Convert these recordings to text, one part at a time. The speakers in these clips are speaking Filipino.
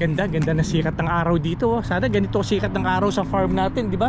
Ganda, ganda na sikat ng araw dito. Sana ganito sikat ng araw sa farm natin, di ba?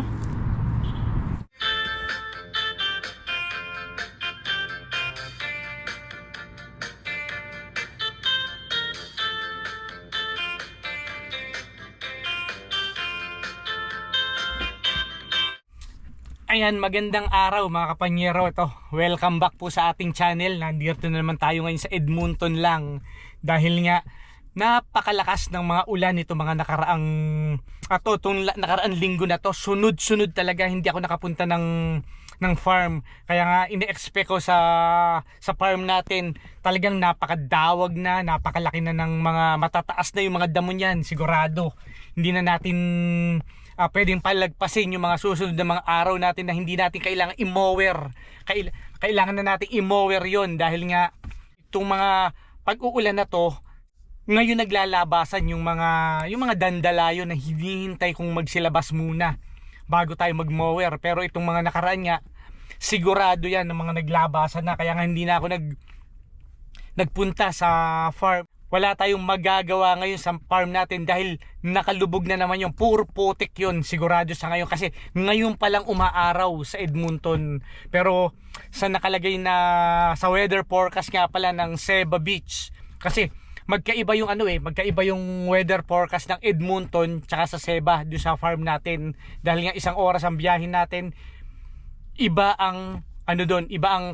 Ayan, magandang araw mga kapanyero. Ito, welcome back po sa ating channel. Nandito na naman tayo ngayon sa Edmonton lang. Dahil nga, napakalakas ng mga ulan ito mga itong nakaraang linggo na to. Sunod-sunod talaga, hindi ako nakapunta ng farm. Kaya nga, ine-expect ko sa farm natin, talagang napakadawag na, napakalaki na ng mga matataas na yung mga damo niyan. Sigurado, hindi na natin pwedeng palagpasin yung mga susunod na mga araw natin na hindi natin kailangan i-mower. Kailangan na natin i-mower yon dahil nga itong mga pag-uulan na to, ngayon naglalabasan yung mga dandalayo na hinihintay kong magsilabas muna bago tayo mag-mower. Pero itong mga nakaraan nga, sigurado yan ng mga naglabasan na, kaya nga hindi na ako nagpunta sa farm. Wala tayong magagawa ngayon sa farm natin dahil nakalubog na naman yung puro putik yun, sigurado sa ngayon, kasi ngayon palang umaaraw sa Edmonton. Pero sa nakalagay na sa weather forecast nga pala ng Ceba Beach, kasi magkaiba yung weather forecast ng Edmonton tsaka sa Ceba doon sa farm natin, dahil nga isang oras ang biyahin natin. Iba ang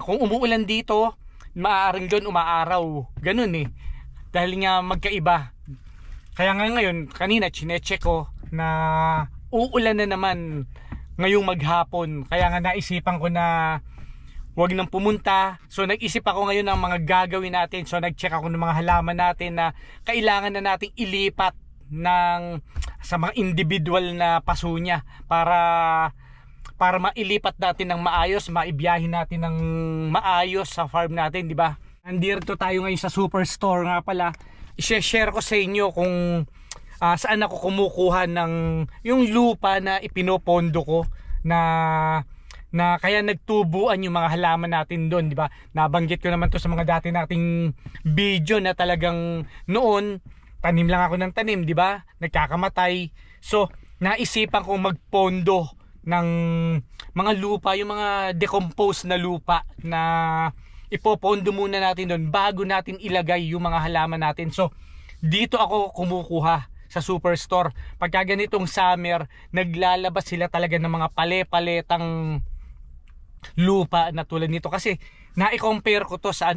kung umuulan dito, maaaring doon umaaraw, ganun dahil nga magkaiba. Kaya nga ngayon, kanina chinecheck ko na uulan na naman ngayong maghapon. Kaya nga naisipan ko na wag nang pumunta. So nag-isip ako ngayon ng mga gagawin natin. So nag-check ako ng mga halaman natin na kailangan na nating ilipat sa mga individual na paso niya para mailipat natin ng maayos, maibiyahin natin ng maayos sa farm natin, di ba? Nandito tayo ngayon sa Superstore nga pala. I-share ko sa inyo kung saan ako kumukuha ng yung lupa na ipinopondo ko na kaya nagtubuan yung mga halaman natin doon, di ba? Nabanggit ko naman to sa mga dati nating video na talagang noon tanim lang ako ng tanim, di ba? Nagkakamatay. So, naisipan kong magpondo ng mga lupa, yung mga decomposed na lupa na ipopondo muna natin doon bago natin ilagay yung mga halaman natin. So dito ako kumukuha sa Superstore. Pagka ganitong summer, naglalabas sila talaga ng mga pale-paletang lupa na tulad nito, kasi na-compare ko to sa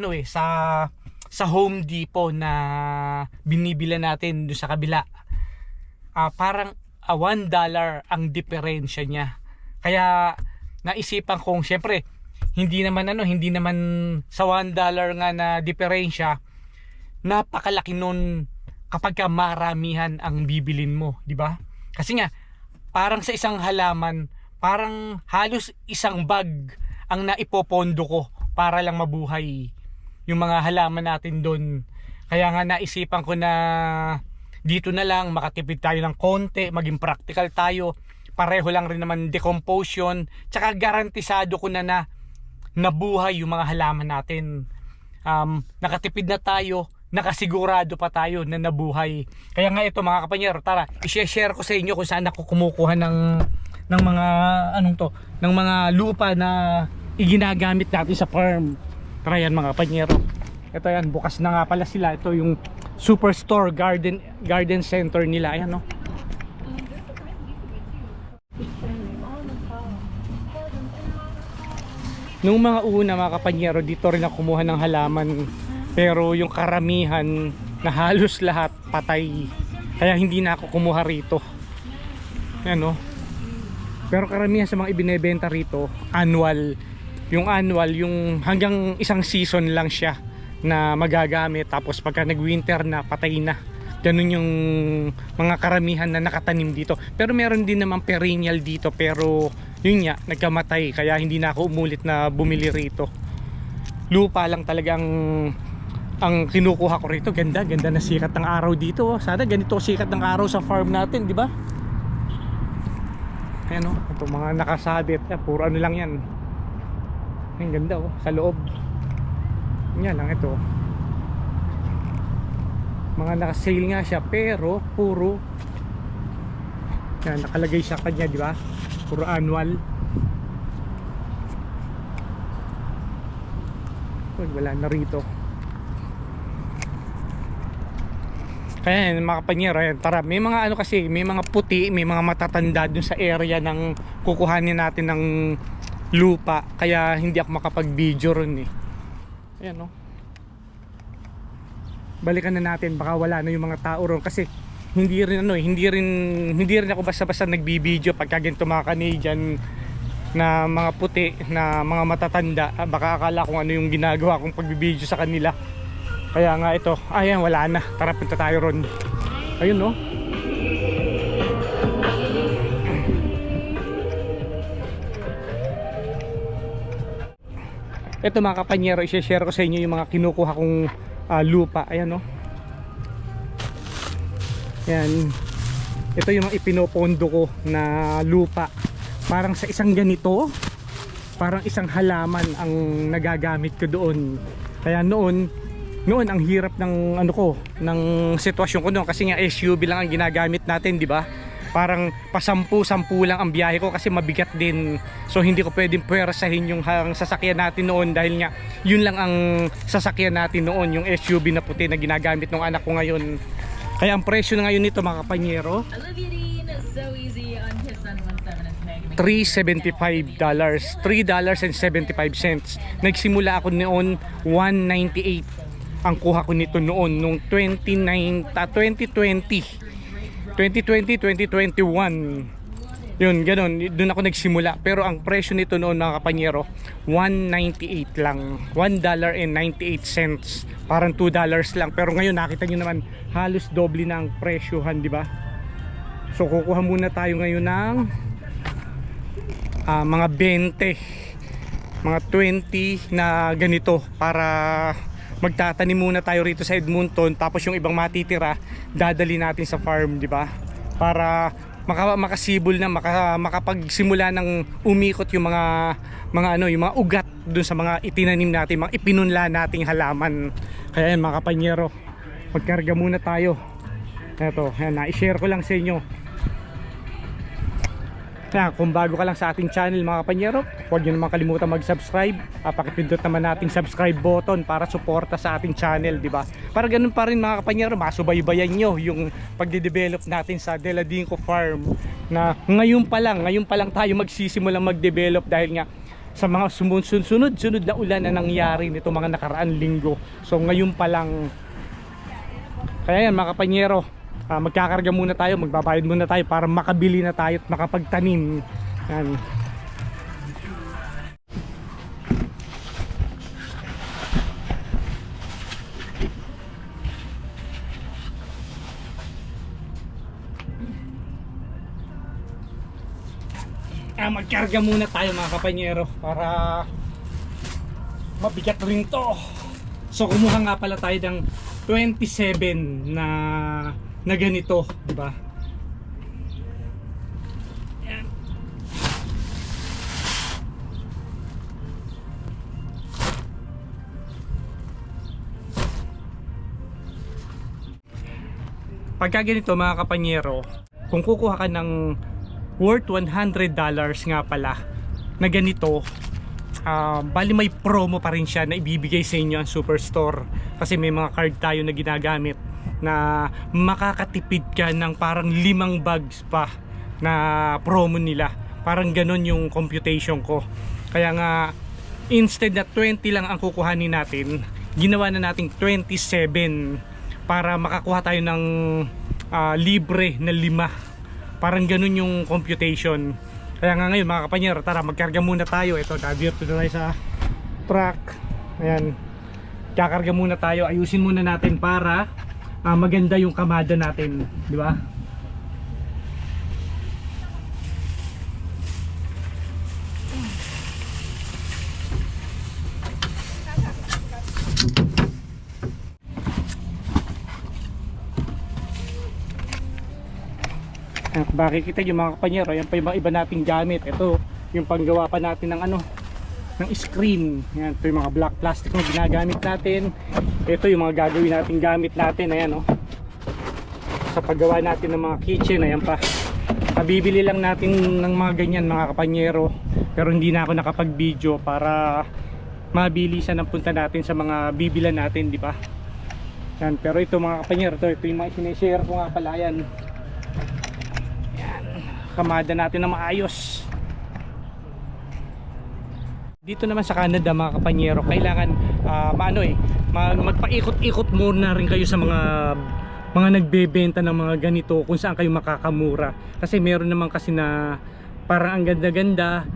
sa Home Depot na binibila natin doon sa kabila. Parang $1 ang diferensya niya. Kaya naisipan kong syempre hindi naman sa $1 nga na diferensya, napakalaki nun kapag ka maramihan ang bibilin mo, di ba? Kasi nga parang sa isang halaman, parang halos isang bag ang naipopondo ko para lang mabuhay yung mga halaman natin doon. Kaya nga naisipan ko na dito na lang makatipid tayo ng konti, maging practical tayo. Pareho lang rin naman decomposition, tsaka garantisado ko na nabuhay yung mga halaman natin. Nakatipid na tayo, nakasigurado pa tayo na nabuhay. Kaya nga ito mga kapanyero, tara i-share ko sa inyo kung saan ako kumukuha ng mga ng mga lupa na iginagamit natin sa farm. Tara yan mga kapanyero. Ito yan, bukas na nga pala sila. Ito yung Superstore Garden Center nila. Ayan no. Nung mga una mga kapanyero, dito rin ako kumuha ng halaman, pero yung karamihan na halos lahat patay, kaya hindi na ako kumuha rito. Ano? Pero karamihan sa mga ibinebenta rito annual. Yung annual, yung hanggang isang season lang siya na magagamit, tapos pagka nag-winter na patay na. Ganun yung mga karamihan na nakatanim dito. Pero meron din naman perennial dito, pero yun nga, nagkamatay, kaya hindi na ako umulit na bumili rito. Lupa lang talagang ang kinukuha ko rito. Ganda, ganda na sikat ng araw dito. Sana ganito sikat ng araw sa farm natin, di ba? Ayan ito mga nakasabit, puro lang yan. Ang ganda sa loob. Yan lang ito. Mga naka-sale nga siya, pero puro yan, nakalagay sa kanya, di ba? Puro annual. Uy, wala na rito. Kaya yan, mga kapanyero, yan, tara, may mga ano kasi, may mga puti, may mga matatanda dun sa area ng kukuhanin natin ng lupa. Kaya hindi ako makapag-video ron eh. Ayan, no? Balikan na natin, baka wala na yung mga tao ron kasi hindi rin ako basta-basta nagbibideo pagka ganito mga Canadian na mga puti, na mga matatanda. Baka akala kung ano yung ginagawa kong pagbibideo sa kanila. Kaya nga ito, ayan, wala na. Tara, punta tayo ron. Ayun, no? Ito mga kapanyero, i-share ko sa inyo yung mga kinukuha kong lupa. Ayan, no? Ayan. Ito yung mga ipinopondo ko na lupa. Parang sa isang ganito, parang isang halaman ang nagagamit ko doon. Kaya noon ang hirap ng ano ko, ng sitwasyon ko noon kasi nga SUV lang ang ginagamit natin, di ba? Parang pasampu-sampu lang ang biyahe ko kasi mabigat din. So hindi ko pwedeng puwersahin yung sasakyan natin noon dahil nga yun lang ang sasakyan natin noon, yung SUV na puti na ginagamit ng anak ko ngayon. Kaya ang presyo na ngayon nito mga kapanyero, $375. $3.75. Nagsimula ako noon $198 ang kuha ko nito noon nung 2021. Yun, ganun, doon ako nagsimula. Pero ang presyo nito noon mga kapanyero, $198 lang, $1.98. Parang $2 lang. Pero ngayon nakita nyo naman halos doble na ang presyohan, di ba? So kukuha muna tayo ngayon ng mga 20, mga 20 na ganito para magtatanim muna tayo rito sa Edmonton. Tapos yung ibang matitira dadali natin sa farm, di ba? Para makasibol na, makapagsimula ng umikot yung mga yung mga ugat dun sa mga itinanim natin, mga ipinunla nating halaman. Kaya yan mga kapanyero, magkarga muna tayo. Eto, yan, na-share ko lang sa inyo. Kaya kung bago ka lang sa ating channel mga kapanyero, huwag nyo naman kalimutan mag-subscribe. Pakipindot naman nating subscribe button para suporta sa ating channel, di ba? Para ganun pa rin mga kapanyero, masubaybayan nyo yung pagde-develop natin sa Deladinco Farm. Na ngayon pa lang tayo magsisimulang mag-develop dahil nga sa mga sunod na ulan na nangyari nito mga nakaraan linggo. So ngayon pa lang. Kaya yan mga kapanyero, magkakarga muna tayo, magbabayad muna tayo para makabili na tayo at makapagtanim. Yan. Magkarga muna tayo mga kapanyero para mabigat rin to. So kumuha nga pala tayo ng 27 na ganito, di ba? Yan. Pagka ganito mga kapanyero, kung kukuha ka ng worth $100 nga pala na ganito, bali may promo pa rin siya na ibibigay sa inyo ang Superstore kasi may mga card tayo na ginagamit na makakatipid ka ng parang 5 bags pa na promo nila. Parang ganun yung computation ko. Kaya nga instead na 20 lang ang kukuhanin natin, ginawa na nating 27 para makakuha tayo ng libre na 5. Parang ganun yung computation. Kaya nga ngayon mga kapanyero, tara magkarga muna tayo. Ito, nadirto na tayo sa truck. Ayan, kakarga muna tayo. Ayusin muna natin para maganda yung kamada natin, di ba? Makikita yung mga kapanyero, yan pa yung mga iba nating gamit. Ito yung panggawa pa natin ng ng screen. Yan, ito yung mga black plastic na ginagamit natin. Ito yung mga gagawin nating gamit natin. Ayan, oh. sa paggawa natin ng mga kitchen. Ayan pa, kabibili lang natin ng mga ganyan mga kapanyero, pero hindi na ako nakapag video para mabilisan ang punta natin sa mga bibilan natin, di ba? Yan, pero ito mga kapanyero, ito yung mga sinishare ko nga pala. Yan, kamada natin na maayos. Dito naman sa Canada mga kapanyero, kailangan magpaikot-ikot muna rin kayo sa mga nagbebenta ng mga ganito kung saan kayo makakamura. Kasi meron naman kasi na parang ang ganda-ganda,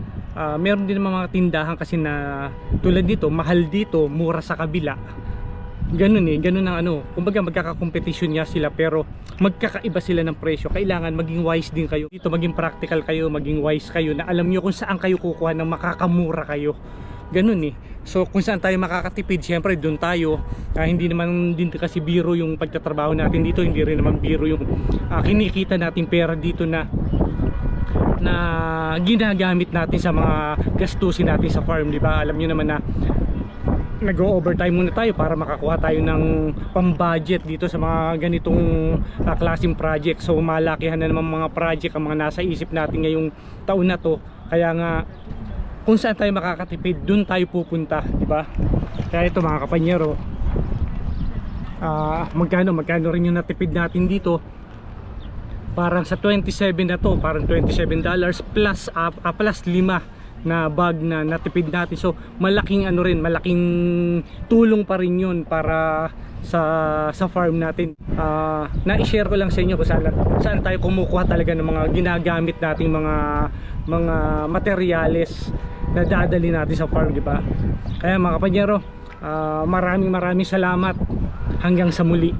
meron din naman mga tindahan kasi na tulad dito, mahal dito, mura sa kabila. Ganun ang kumbaga magkakakompetisyon niya sila, pero magkakaiba sila ng presyo. Kailangan maging wise din kayo dito, maging practical kayo, maging wise kayo na alam nyo kung saan kayo kukuha ng makakamura kayo. Ganun so kung saan tayo makakatipid, syempre doon tayo. Hindi naman din kasi biro yung pagtatrabaho natin dito, hindi rin naman biro yung kinikita natin pera dito na ginagamit natin sa mga gastusin natin sa farm, di ba? Alam nyo naman na nag-overtime muna tayo para makakuha tayo ng pang-budget dito sa mga ganitong klaseng project. So malakihan na naman mga project ang mga nasa isip natin ngayong taon na to. Kaya nga kung saan tayo makakatipid, dun tayo pupunta, di ba? Kaya ito mga kapanyero, magkano rin yung natipid natin dito. Parang sa 27 na to, parang $27 plus 5 na bag na natipid natin. So malaking malaking tulong pa rin yun para sa farm natin. Na-share ko lang sa inyo kung saan tayo kumukuha talaga ng mga ginagamit nating mga materyales na dadali natin sa farm, di ba? Kaya mga kapanyero, maraming salamat. Hanggang sa muli.